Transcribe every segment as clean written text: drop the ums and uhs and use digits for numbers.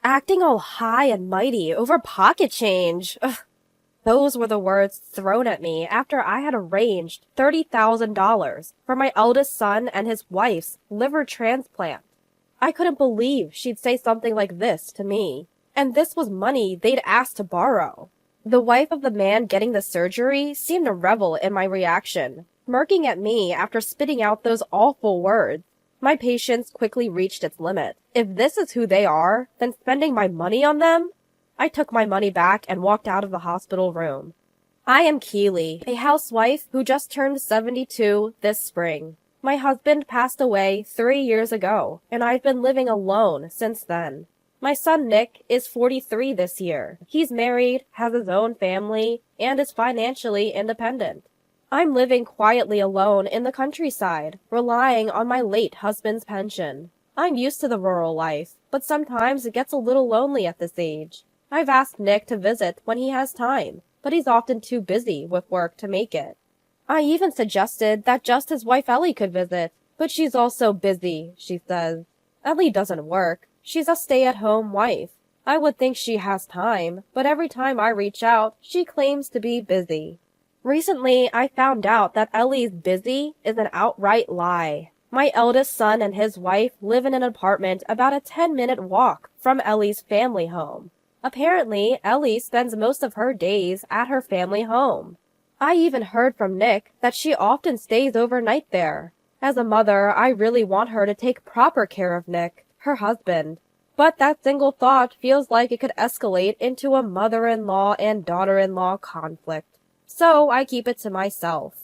acting all high and mighty over pocket change. Ugh. Those were the words thrown at me after I had arranged $30,000 for my eldest son and his wife's liver transplant. I couldn't believe she'd say something like this to me. And this was money they'd asked to borrow. The wife of the man getting the surgery seemed to revel in my reaction, smirking at me after spitting out those awful words. My patience quickly reached its limit. If this is who they are, then spending my money on them? I took my money back and walked out of the hospital room. I am Keely, a housewife who just turned 72 this spring. My husband passed away 3 years ago, and I've been living alone since then. My son Nick is 43 this year. He's married, has his own family, and is financially independent. I'm living quietly alone in the countryside, relying on my late husband's pension. I'm used to the rural life, but sometimes it gets a little lonely at this age. I've asked Nick to visit when he has time, but he's often too busy with work to make it. I even suggested that just his wife Ellie could visit, but she's also busy, she says. Ellie doesn't work. She's a stay-at-home wife. I would think she has time, but every time I reach out, she claims to be busy. Recently, I found out that Ellie's busy is an outright lie. My eldest son and his wife live in an apartment about a 10-minute walk from Ellie's family home. Apparently, Ellie spends most of her days at her family home. I even heard from Nick that she often stays overnight there. As a mother, I really want her to take proper care of Nick, her husband. But that single thought feels like it could escalate into a mother-in-law and daughter-in-law conflict. So I keep it to myself.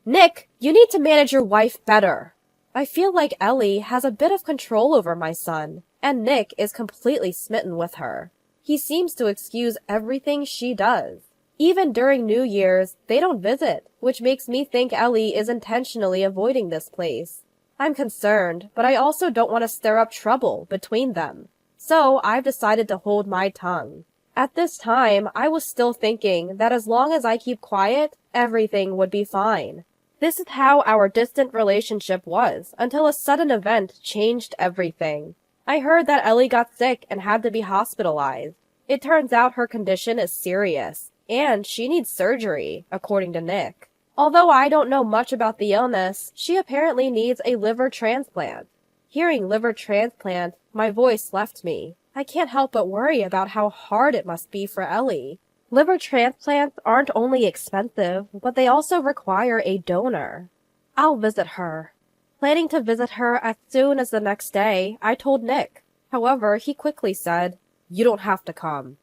Nick, you need to manage your wife better. I feel like Ellie has a bit of control over my son, and Nick is completely smitten with her. He seems to excuse everything she does. Even during New Year's, they don't visit, which makes me think Ellie is intentionally avoiding this place. I'm concerned, but I also don't want to stir up trouble between them. So I've decided to hold my tongue. At this time, I was still thinking that as long as I keep quiet, everything would be fine. This is how our distant relationship was, until a sudden event changed everything. I heard that Ellie got sick and had to be hospitalized. It turns out her condition is serious, and she needs surgery, according to Nick. Although I don't know much about the illness, she apparently needs a liver transplant. Hearing liver transplant, my voice left me. I can't help but worry about how hard it must be for Ellie. Liver transplants aren't only expensive, but they also require a donor. I'll visit her. Planning to visit her as soon as the next day, I told Nick. However, he quickly said, "You don't have to come."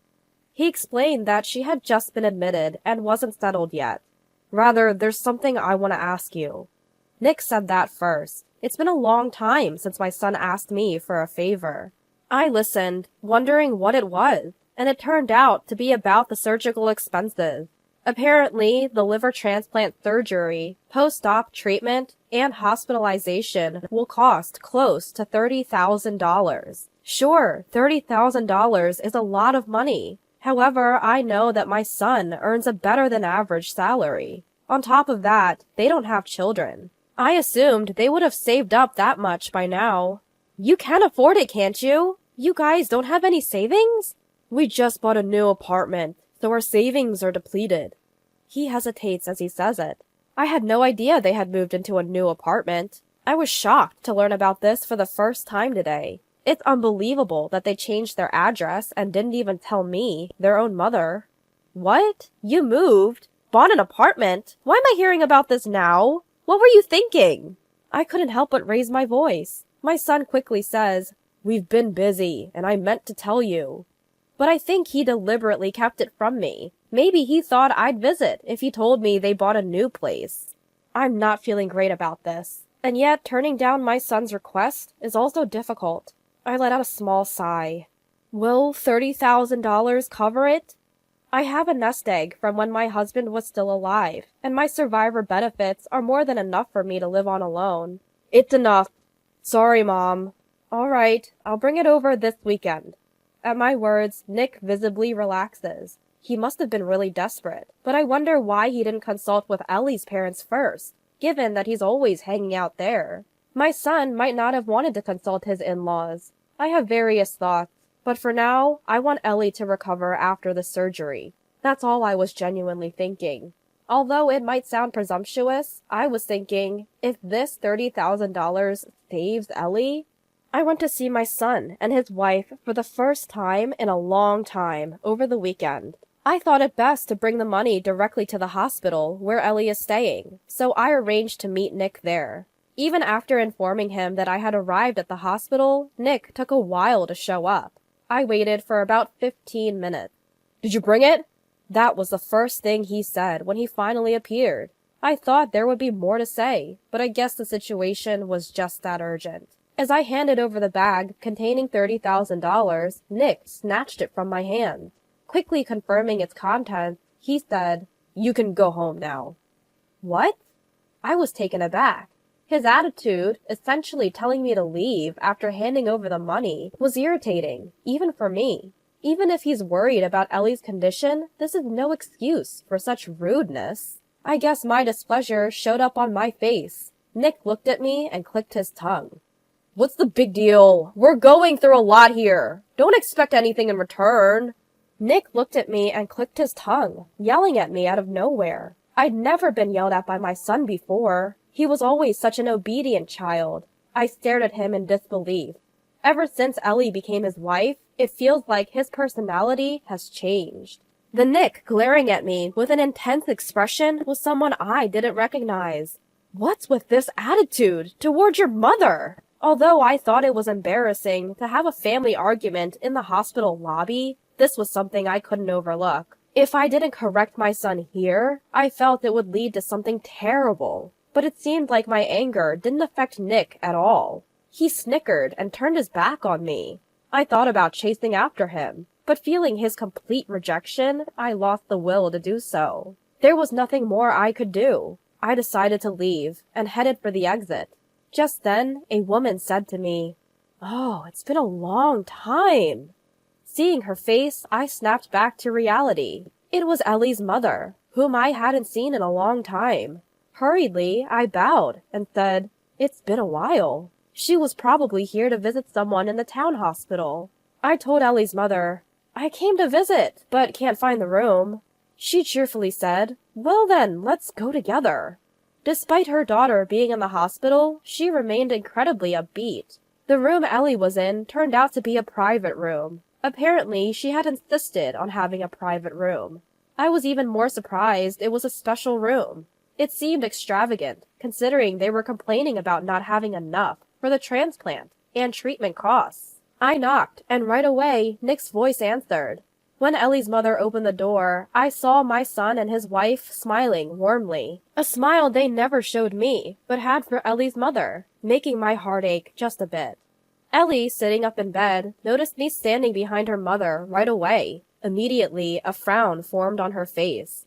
He explained that she had just been admitted and wasn't settled yet. "Rather, there's something I want to ask you." Nick said that first. It's been a long time since my son asked me for a favor. I listened, wondering what it was, and it turned out to be about the surgical expenses. Apparently, the liver transplant surgery, post-op treatment, and hospitalization will cost close to $30,000. Sure, $30,000 is a lot of money. However, I know that my son earns a better-than-average salary. On top of that, they don't have children. I assumed they would have saved up that much by now. You can afford it, can't you? You guys don't have any savings? We just bought a new apartment, so our savings are depleted. He hesitates as he says it. I had no idea they had moved into a new apartment. I was shocked to learn about this for the first time today. It's unbelievable that they changed their address and didn't even tell me, their own mother. What? You moved? Bought an apartment? Why am I hearing about this now? What were you thinking? I couldn't help but raise my voice. My son quickly says, "We've been busy, and I meant to tell you." But I think he deliberately kept it from me. Maybe he thought I'd visit if he told me they bought a new place. I'm not feeling great about this. And yet, turning down my son's request is also difficult. I let out a small sigh. Will $30,000 cover it? I have a nest egg from when my husband was still alive, and my survivor benefits are more than enough for me to live on alone. It's enough. Sorry, Mom. All right, I'll bring it over this weekend. At my words, Nick visibly relaxes. He must have been really desperate, but I wonder why he didn't consult with Ellie's parents first, given that he's always hanging out there. My son might not have wanted to consult his in-laws. I have various thoughts. But for now, I want Ellie to recover after the surgery. That's all I was genuinely thinking. Although it might sound presumptuous, I was thinking, if this $30,000 saves Ellie, I went to see my son and his wife for the first time in a long time over the weekend. I thought it best to bring the money directly to the hospital where Ellie is staying, so I arranged to meet Nick there. Even after informing him that I had arrived at the hospital, Nick took a while to show up. I waited for about 15 minutes. "Did you bring it?" That was the first thing he said when he finally appeared. I thought there would be more to say, but I guess the situation was just that urgent. As I handed over the bag containing $30,000, Nick snatched it from my hand. Quickly confirming its contents, he said, "You can go home now." What? I was taken aback. His attitude, essentially telling me to leave after handing over the money, was irritating, even for me. Even if he's worried about Ellie's condition, this is no excuse for such rudeness. I guess my displeasure showed up on my face. Nick looked at me and clicked his tongue. "What's the big deal? We're going through a lot here. Don't expect anything in return." Nick looked at me and clicked his tongue, yelling at me out of nowhere. I'd never been yelled at by my son before. He was always such an obedient child. I stared at him in disbelief. Ever since Ellie became his wife, it feels like his personality has changed. The Nick glaring at me with an intense expression was someone I didn't recognize. What's with this attitude toward your mother? Although I thought it was embarrassing to have a family argument in the hospital lobby, this was something I couldn't overlook. If I didn't correct my son here, I felt it would lead to something terrible. But it seemed like my anger didn't affect Nick at all. He snickered and turned his back on me. I thought about chasing after him, but feeling his complete rejection, I lost the will to do so. There was nothing more I could do. I decided to leave and headed for the exit. Just then, a woman said to me, "Oh, it's been a long time." Seeing her face, I snapped back to reality. It was Ellie's mother, whom I hadn't seen in a long time. Hurriedly, I bowed and said, "It's been a while." She was probably here to visit someone in the town hospital. I told Ellie's mother, "I came to visit, but can't find the room." She cheerfully said, "Well then, let's go together." Despite her daughter being in the hospital, she remained incredibly upbeat. The room Ellie was in turned out to be a private room. Apparently, she had insisted on having a private room. I was even more surprised it was a special room. It seemed extravagant, considering they were complaining about not having enough for the transplant and treatment costs. I knocked, and right away, Nick's voice answered. When Ellie's mother opened the door, I saw my son and his wife smiling warmly. A smile they never showed me, but had for Ellie's mother, making my heart ache just a bit. Ellie, sitting up in bed, noticed me standing behind her mother right away. Immediately, a frown formed on her face.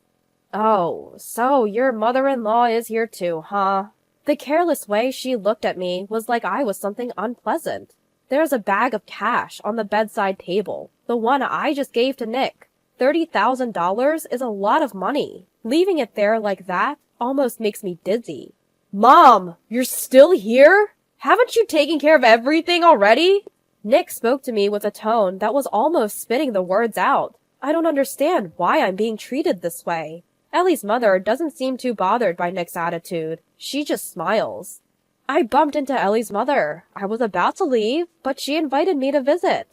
"Oh, so your mother-in-law is here too, huh?" The careless way she looked at me was like I was something unpleasant. There's a bag of cash on the bedside table, the one I just gave to Nick. $30,000 is a lot of money. Leaving it there like that almost makes me dizzy. "Mom, you're still here? Haven't you taken care of everything already?" Nick spoke to me with a tone that was almost spitting the words out. I don't understand why I'm being treated this way. Ellie's mother doesn't seem too bothered by Nick's attitude. She just smiles. I bumped into Ellie's mother. I was about to leave, but she invited me to visit.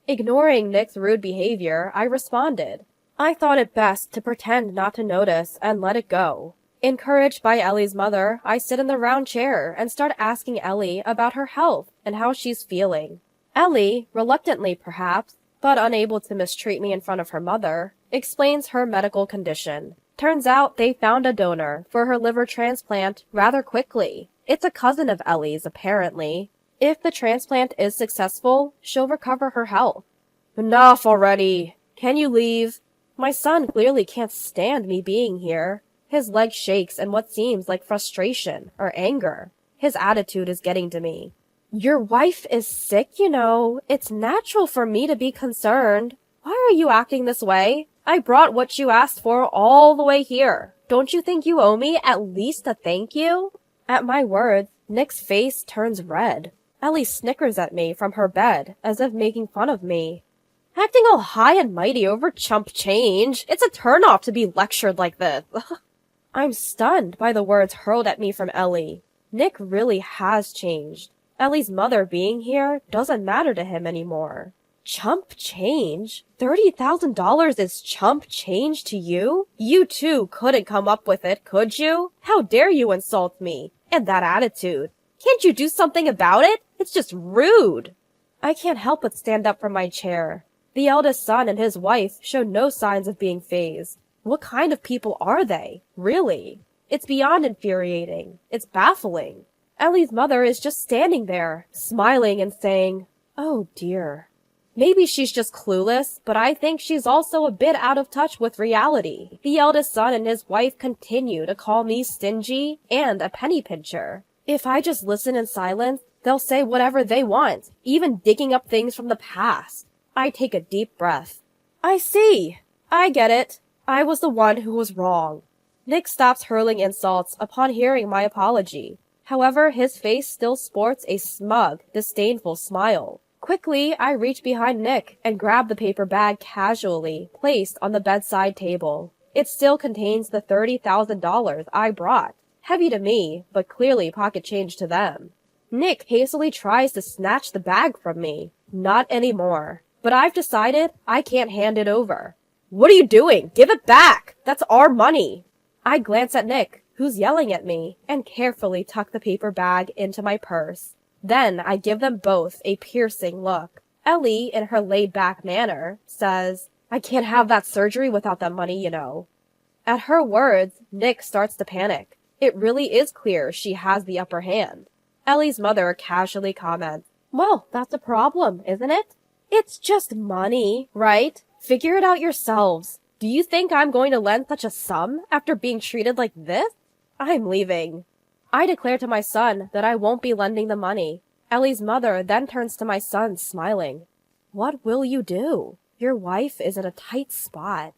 Ignoring Nick's rude behavior, I responded. I thought it best to pretend not to notice and let it go. Encouraged by Ellie's mother, I sit in the round chair and start asking Ellie about her health and how she's feeling. Ellie, reluctantly perhaps, but unable to mistreat me in front of her mother, explains her medical condition. Turns out they found a donor for her liver transplant rather quickly. It's a cousin of Ellie's, apparently. If the transplant is successful, she'll recover her health. Enough already. Can you leave? My son clearly can't stand me being here. His leg shakes in what seems like frustration or anger. His attitude is getting to me. Your wife is sick, you know. It's natural for me to be concerned. Why are you acting this way? I brought what you asked for all the way here. Don't you think you owe me at least a thank you? At my words, Nick's face turns red. Ellie snickers at me from her bed, as if making fun of me. Acting all high and mighty over chump change. It's a turnoff to be lectured like this. I'm stunned by the words hurled at me from Ellie. Nick really has changed. Ellie's mother being here doesn't matter to him anymore. Chump change? $30,000 is chump change to you? You too couldn't come up with it, could you? How dare you insult me? And that attitude. Can't you do something about it? It's just rude. I can't help but stand up from my chair. The eldest son and his wife show no signs of being fazed. What kind of people are they? Really? It's beyond infuriating. It's baffling. Ellie's mother is just standing there, smiling and saying, "Oh dear." Maybe she's just clueless, but I think she's also a bit out of touch with reality. The eldest son and his wife continue to call me stingy and a penny pincher. If I just listen in silence, they'll say whatever they want, even digging up things from the past. I take a deep breath. I see. I get it. I was the one who was wrong. Nick stops hurling insults upon hearing my apology. However, his face still sports a smug, disdainful smile. Quickly, I reach behind Nick and grab the paper bag casually placed on the bedside table. It still contains the $30,000 I brought. Heavy to me, but clearly pocket change to them. Nick hastily tries to snatch the bag from me. Not anymore. But I've decided I can't hand it over. What are you doing? Give it back! That's our money! I glance at Nick, who's yelling at me, and carefully tuck the paper bag into my purse. Then I give them both a piercing look. Ellie, in her laid-back manner, says, "I can't have that surgery without that money, you know." At her words, Nick starts to panic. It really is clear she has the upper hand. Ellie's mother casually comments, "Well, that's a problem, isn't it? It's just money, right? Figure it out yourselves. Do you think I'm going to lend such a sum after being treated like this? I'm leaving." I declare to my son that I won't be lending the money. Ellie's mother then turns to my son, smiling. "What will you do? Your wife is in a tight spot."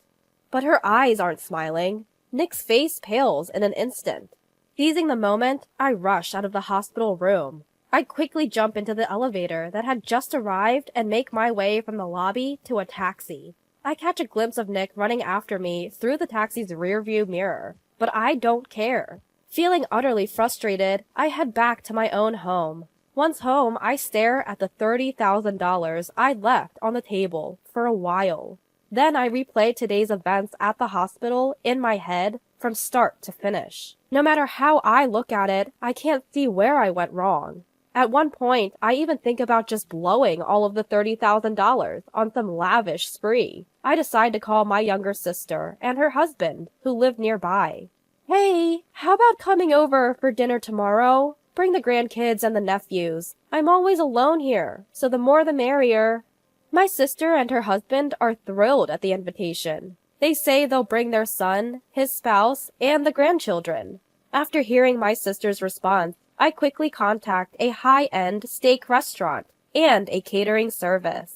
But her eyes aren't smiling. Nick's face pales in an instant. Seizing the moment, I rush out of the hospital room. I quickly jump into the elevator that had just arrived and make my way from the lobby to a taxi. I catch a glimpse of Nick running after me through the taxi's rearview mirror, but I don't care. Feeling utterly frustrated, I head back to my own home. Once home, I stare at the $30,000 I'd left on the table for a while. Then I replay today's events at the hospital in my head from start to finish. No matter how I look at it, I can't see where I went wrong. At one point, I even think about just blowing all of the $30,000 on some lavish spree. I decide to call my younger sister and her husband, who live nearby. "Hey, how about coming over for dinner tomorrow? Bring the grandkids and the nephews. I'm always alone here, so the more the merrier." My sister and her husband are thrilled at the invitation. They say they'll bring their son, his spouse, and the grandchildren. After hearing my sister's response, I quickly contact a high-end steak restaurant and a catering service.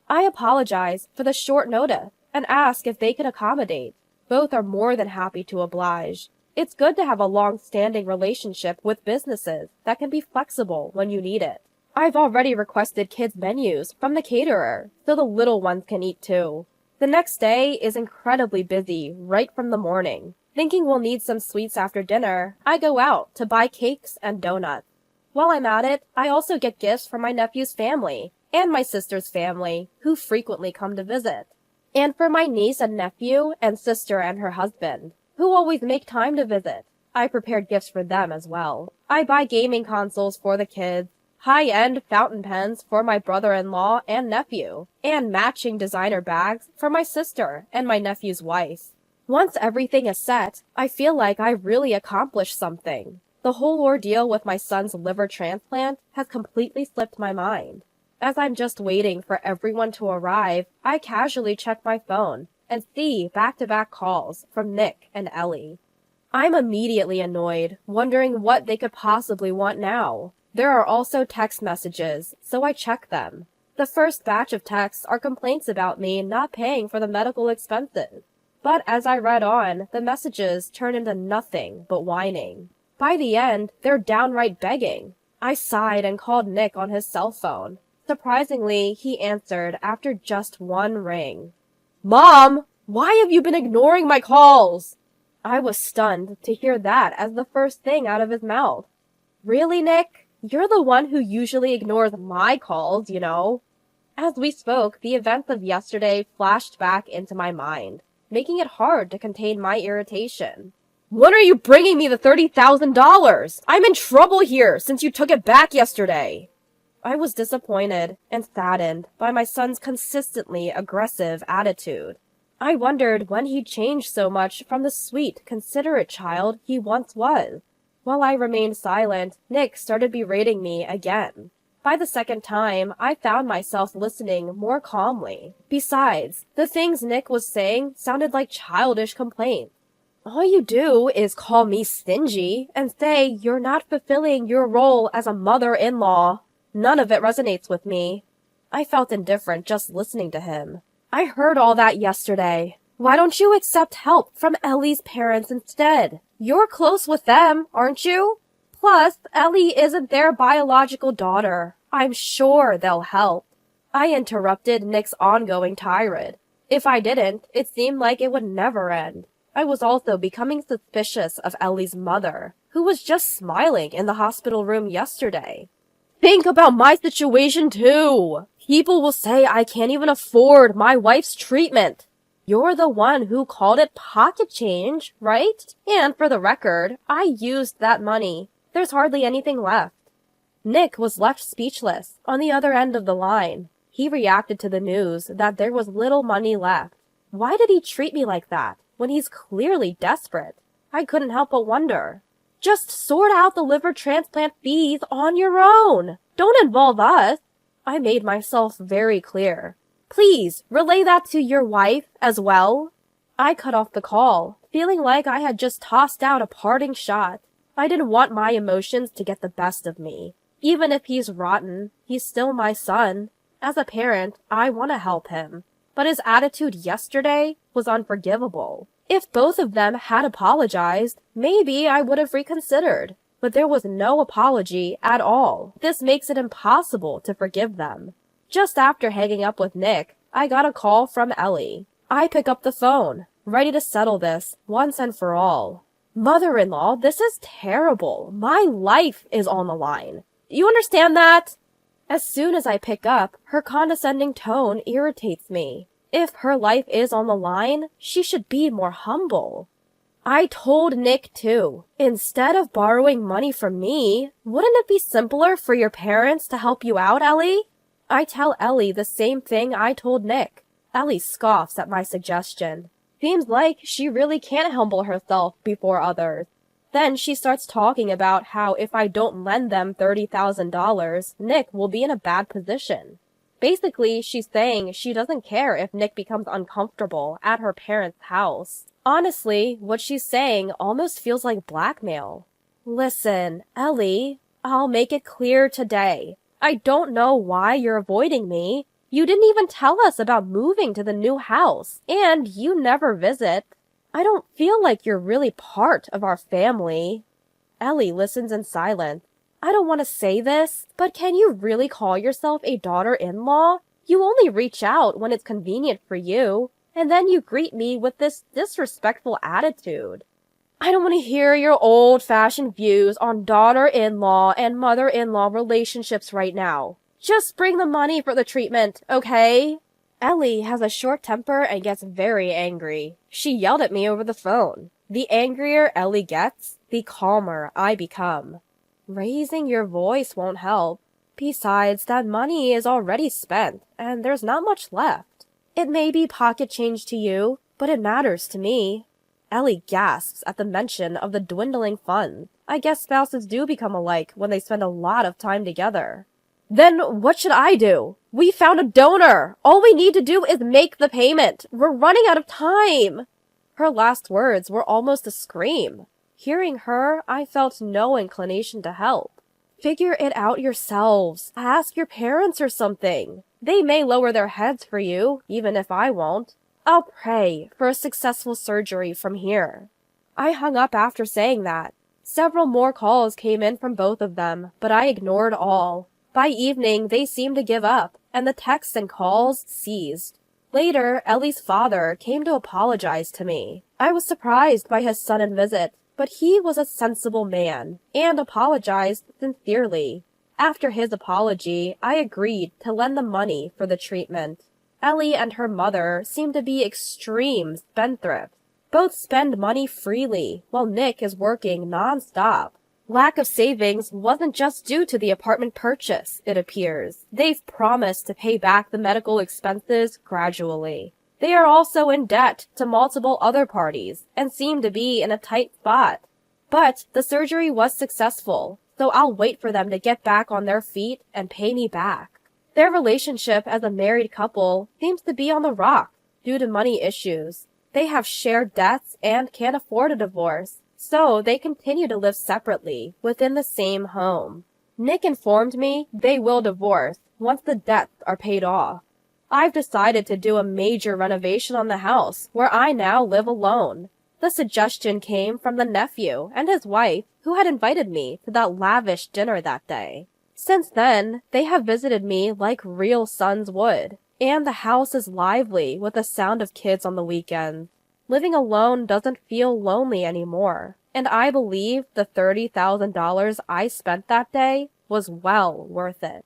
I apologize for the short notice and ask if they can accommodate. Both are more than happy to oblige. It's good to have a long-standing relationship with businesses that can be flexible when you need it. I've already requested kids' menus from the caterer, so the little ones can eat too. The next day is incredibly busy right from the morning. Thinking we'll need some sweets after dinner, I go out to buy cakes and donuts. While I'm at it, I also get gifts from my nephew's family and my sister's family, who frequently come to visit. And for my niece and nephew and sister and her husband, who always make time to visit, I prepared gifts for them as well. I buy gaming consoles for the kids, high-end fountain pens for my brother-in-law and nephew, and matching designer bags for my sister and my nephew's wife. Once everything is set, I feel like I really accomplished something. The whole ordeal with my son's liver transplant has completely slipped my mind. As I'm just waiting for everyone to arrive, I casually check my phone and see back-to-back calls from Nick and Ellie. I'm immediately annoyed, wondering what they could possibly want now. There are also text messages, so I check them. The first batch of texts are complaints about me not paying for the medical expenses. But as I read on, the messages turn into nothing but whining. By the end, they're downright begging. I sighed and called Nick on his cell phone. Surprisingly, he answered after just one ring. Mom, why have you been ignoring my calls? I was stunned to hear that as the first thing out of his mouth. Really, Nick? You're the one who usually ignores my calls, you know. As we spoke, the events of yesterday flashed back into my mind, making it hard to contain my irritation. When are you bringing me the $30,000? I'm in trouble here since you took it back yesterday. I was disappointed and saddened by my son's consistently aggressive attitude. I wondered when he'd changed so much from the sweet, considerate child he once was. While I remained silent, Nick started berating me again. By the second time, I found myself listening more calmly. Besides, the things Nick was saying sounded like childish complaints. All you do is call me stingy and say you're not fulfilling your role as a mother-in-law. None of it resonates with me. I felt indifferent just listening to him. I heard all that yesterday. Why don't you accept help from Ellie's parents instead? You're close with them, aren't you? Plus, Ellie isn't their biological daughter. I'm sure they'll help. I interrupted Nick's ongoing tirade. If I didn't, it seemed like it would never end. I was also becoming suspicious of Ellie's mother, who was just smiling in the hospital room yesterday. Think about my situation too. People will say I can't even afford my wife's treatment. You're the one who called it pocket change, right? And for the record, I used that money. There's hardly anything left. Nick was left speechless on the other end of the line. He reacted to the news that there was little money left. Why did he treat me like that when he's clearly desperate? I couldn't help but wonder. Just sort out the liver transplant fees on your own. Don't involve us. I made myself very clear. Please relay that to your wife as well. I cut off the call, feeling like I had just tossed out a parting shot. I didn't want my emotions to get the best of me. Even if he's rotten, he's still my son. As a parent, I want to help him. But his attitude yesterday was unforgivable. If both of them had apologized, maybe I would have reconsidered. But there was no apology at all. This makes it impossible to forgive them. Just after hanging up with Nick, I got a call from Ellie. I pick up the phone, ready to settle this once and for all. Mother-in-law, this is terrible. My life is on the line. You understand that? As soon as I pick up, her condescending tone irritates me. If her life is on the line, she should be more humble. I told Nick too. Instead of borrowing money from me, wouldn't it be simpler for your parents to help you out, Ellie? I tell Ellie the same thing I told Nick. Ellie scoffs at my suggestion. Seems like she really can't humble herself before others. Then she starts talking about how if I don't lend them $30,000, Nick will be in a bad position. Basically, she's saying she doesn't care if Nick becomes uncomfortable at her parents' house. Honestly, what she's saying almost feels like blackmail. Listen, Ellie, I'll make it clear today. I don't know why you're avoiding me. You didn't even tell us about moving to the new house, and you never visit. I don't feel like you're really part of our family. Ellie listens in silence. I don't want to say this, but can you really call yourself a daughter-in-law? You only reach out when it's convenient for you, and then you greet me with this disrespectful attitude. I don't want to hear your old-fashioned views on daughter-in-law and mother-in-law relationships right now. Just bring the money for the treatment, okay? Ellie has a short temper and gets very angry. She yelled at me over the phone. The angrier Ellie gets, the calmer I become. Raising your voice won't help. Besides, that money is already spent, and there's not much left. It may be pocket change to you, but it matters to me. Ellie gasps at the mention of the dwindling funds. I guess spouses do become alike when they spend a lot of time together. Then what should I do? We found a donor. All we need to do is make the payment. We're running out of time. Her last words were almost a scream. Hearing her, I felt no inclination to help. Figure it out yourselves. Ask your parents or something. They may lower their heads for you, even if I won't. I'll pray for a successful surgery from here. I hung up after saying that. Several more calls came in from both of them, but I ignored all. By evening, they seemed to give up, and the texts and calls ceased. Later, Ellie's father came to apologize to me. I was surprised by his sudden visit, but he was a sensible man, and apologized sincerely. After his apology, I agreed to lend the money for the treatment. Ellie and her mother seem to be extreme spendthrifts. Both spend money freely, while Nick is working non-stop. Lack of savings wasn't just due to the apartment purchase, it appears. They've promised to pay back the medical expenses gradually. They are also in debt to multiple other parties, and seem to be in a tight spot. But the surgery was successful, so I'll wait for them to get back on their feet and pay me back. Their relationship as a married couple seems to be on the rocks due to money issues. They have shared debts and can't afford a divorce, so they continue to live separately within the same home. Nick informed me they will divorce once the debts are paid off. I've decided to do a major renovation on the house where I now live alone. The suggestion came from the nephew and his wife who had invited me to that lavish dinner that day. Since then, they have visited me like real sons would, and the house is lively with the sound of kids on the weekends. Living alone doesn't feel lonely anymore, and I believe the $30,000 I spent that day was well worth it.